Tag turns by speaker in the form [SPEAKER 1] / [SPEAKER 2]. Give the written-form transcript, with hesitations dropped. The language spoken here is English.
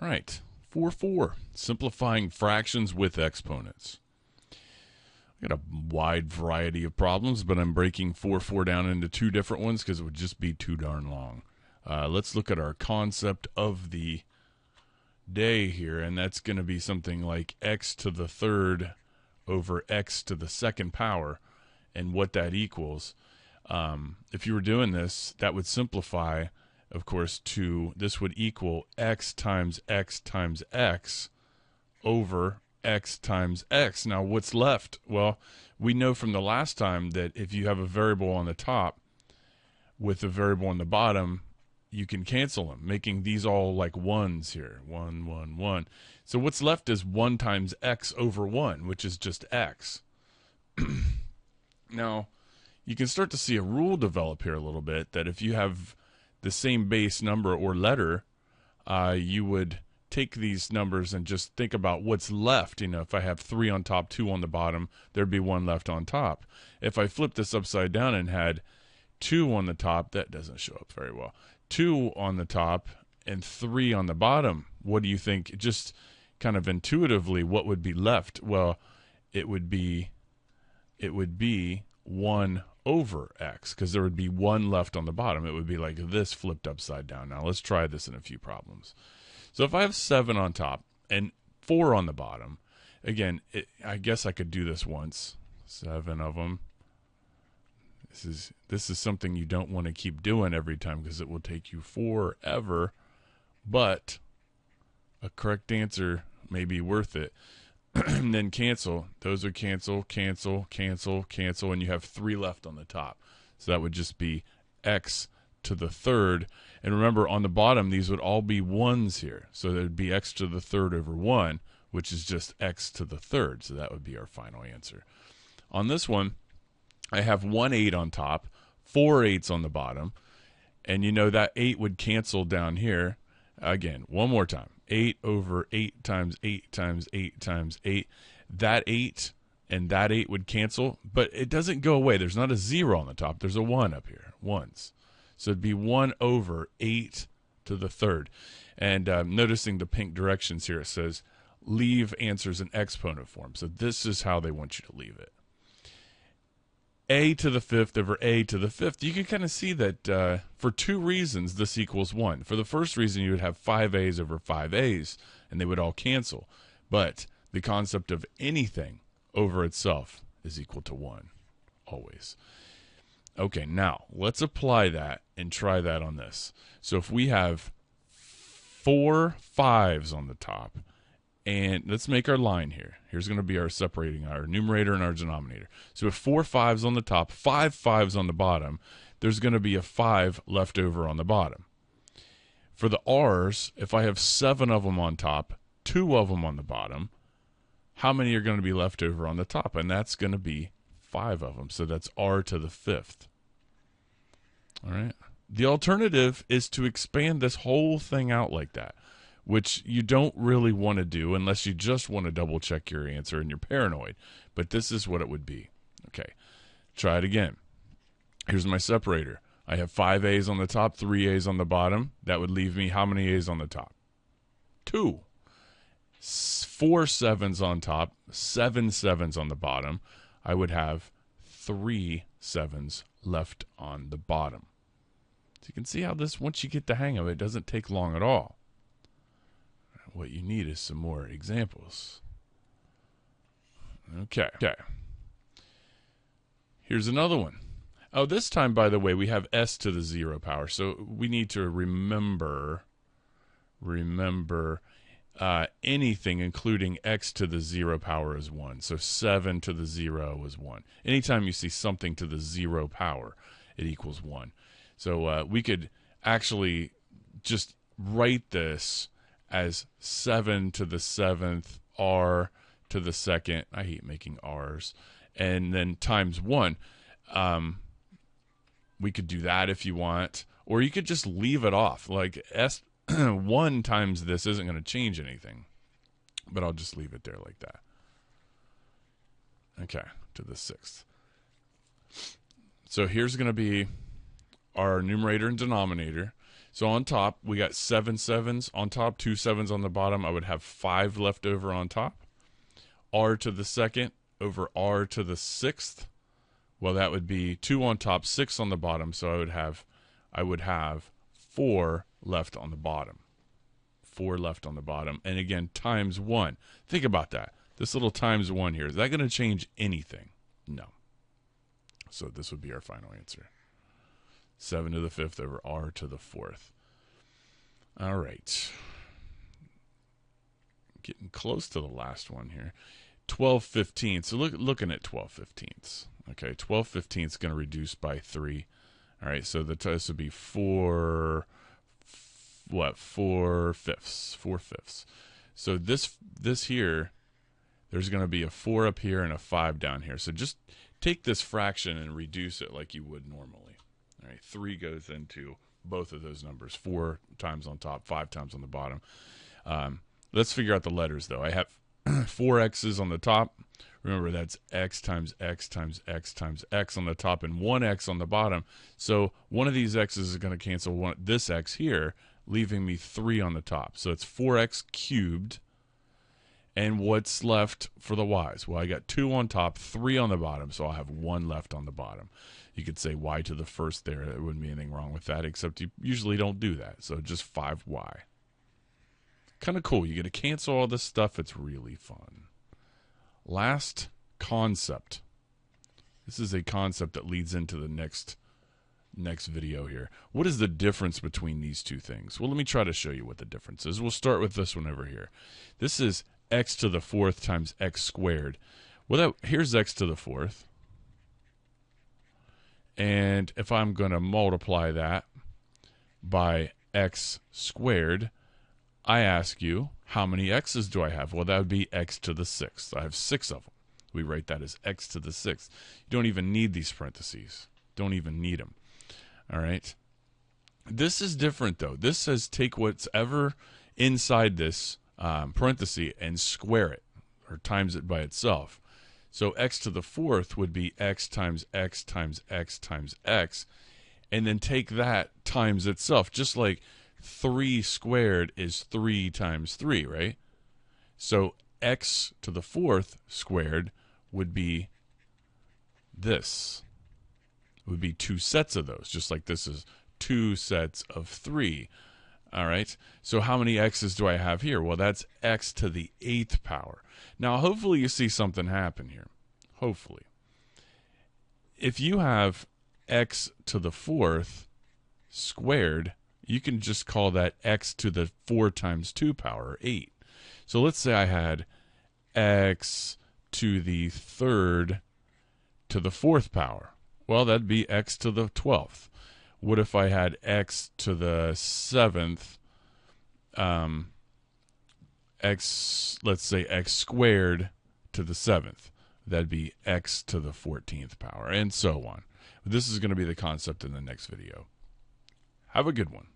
[SPEAKER 1] Right. 4-4. Simplifying fractions with exponents. I got a wide variety of problems, but I'm breaking 4-4 down into two different ones because it would just be too darn long. Let's look at our concept of the day here, and that's going to be something like x to the third over x to the second power, and what that equals. If you were doing this, that would simplify, of course, to this would equal x times x times x over x times x. Now, what's left? Well, we know from the last time that if you have a variable on the top with a variable on the bottom, you can cancel them, making these all like ones here. 1, 1, 1. So what's left is 1 times x over 1, which is just x. Now, you can start to see a rule develop here a little bit, that if you have the same base number or letter, you would take these numbers and just think about what's left. You know, if I have 3 on top, 2 on the bottom, there'd be 1 left on top. If I flip this upside down and had 2 on the top, that doesn't show up very well. 2 on the top and 3 on the bottom. What do you think? Just kind of intuitively, what would be left? Well, it would be 1 over x, because there would be 1 left on the bottom. It would be like this flipped upside down. Now let's try this in a few problems. So if I have 7 on top and 4 on the bottom, again, I guess I could do this once. 7 of them. This is something you don't want to keep doing every time because it will take you forever, but a correct answer may be worth it. And then cancel. Those are cancel, cancel, cancel, cancel, and you have 3 left on the top. So that would just be x to the third. And remember, on the bottom, these would all be 1s here. So there would be x to the third over 1, which is just x to the third. So that would be our final answer. On this one, I have 1 8 on top, 4 8s on the bottom, and you know that 8 would cancel down here. Again, one more time. 8 over 8 times 8 times 8 times 8. That 8 and that 8 would cancel, but it doesn't go away. There's not a 0 on the top. There's a 1 up here, 1s. So it'd be 1 over 8 to the third. And noticing the pink directions here, it says leave answers in exponent form. So this is how they want you to leave it. A to the fifth over a to the fifth. You can kind of see that for two reasons this equals 1. For the first reason, you would have 5a's over 5a's, and they would all cancel. But the concept of anything over itself is equal to 1, always. Okay, now let's apply that and try that on this. So if we have 4 5s on the top, and let's make our line here. Here's going to be our separating, our numerator and our denominator. So with 4 5s on the top, 5 5s on the bottom, there's going to be a 5 left over on the bottom. For the r's, if I have 7 of them on top, 2 of them on the bottom, how many are going to be left over on the top? And that's going to be 5 of them. So that's r to the fifth. All right. The alternative is to expand this whole thing out like that, which you don't really want to do unless you just want to double check your answer and you're paranoid. But this is what it would be. Okay, try it again. Here's my separator. I have 5 A's on the top, 3 A's on the bottom. That would leave me how many A's on the top? 2. 4 7's on top, 7 7's on the bottom. I would have 3 7's left on the bottom. So you can see how this, once you get the hang of it, doesn't take long at all. What you need is some more examples. Okay. Here's another one. Oh, this time, by the way, we have s to the 0 power. So we need to remember anything including x to the 0 power is 1. So 7 to the 0 is 1. Anytime you see something to the 0 power, it equals 1. So we could actually just write this as 7 to the 7th, r to the 2nd. I hate making r's. And then times 1. We could do that if you want. Or you could just leave it off. Like 1 times this isn't going to change anything. But I'll just leave it there like that. Okay, to the 6th. So here's going to be our numerator and denominator. So on top, we got 7 sevens on top, 2 sevens on the bottom. I would have 5 left over on top. R to the second over R to the sixth. Well, that would be 2 on top, 6 on the bottom. So I would have 4 left on the bottom. 4 left on the bottom. And again, times 1. Think about that. This little times 1 here, is that going to change anything? No. So this would be our final answer. 7 to the 5th over R to the 4th. All right. Getting close to the last one here. 12/15. So looking at 12/15. Okay, 12/15 is going to reduce by 3. All right, so this would be 4 fifths. 4 fifths. So this here, there's going to be a 4 up here and a 5 down here. So just take this fraction and reduce it like you would normally. All right, 3 goes into both of those numbers. 4 times on top, 5 times on the bottom. Let's figure out the letters, though. I have 4 x's on the top. Remember, that's x times x times x times x on the top and 1 x on the bottom. So one of these x's is going to cancel this x here, leaving me 3 on the top. So it's 4x cubed. And what's left for the y's? Well, I got 2 on top, 3 on the bottom, so I'll have 1 left on the bottom. You could say y to the first there. There wouldn't be anything wrong with that, except you usually don't do that. So just 5y. Kind of cool. You get to cancel all this stuff. It's really fun. Last concept. This is a concept that leads into the next video here. What is the difference between these two things? Well, let me try to show you what the difference is. We'll start with this one over here. This is x to the 4th times x squared. Well, here's x to the 4th. And if I'm going to multiply that by x squared, I ask you, how many x's do I have? Well, that would be x to the 6th. I have 6 of them. We write that as x to the 6th. You don't even need these parentheses. Don't even need them. All right. This is different, though. This says take what's ever inside this parenthesis and square it, or times it by itself. So x to the 4th would be x times x times x times x, and then take that times itself, just like 3 squared is 3 times 3, right? So x to the 4th squared would be this. It would be 2 sets of those, just like this is 2 sets of 3. All right, so how many x's do I have here? Well, that's x to the 8th power. Now, hopefully you see something happen here. Hopefully. If you have x to the 4th squared, you can just call that x to the 4 times 2 power, 8. So let's say I had x to the 3rd to the 4th power. Well, that'd be x to the 12th. What if I had x to the 7th, let's say x squared to the 7th. That'd be x to the 14th power, and so on. This is going to be the concept in the next video. Have a good one.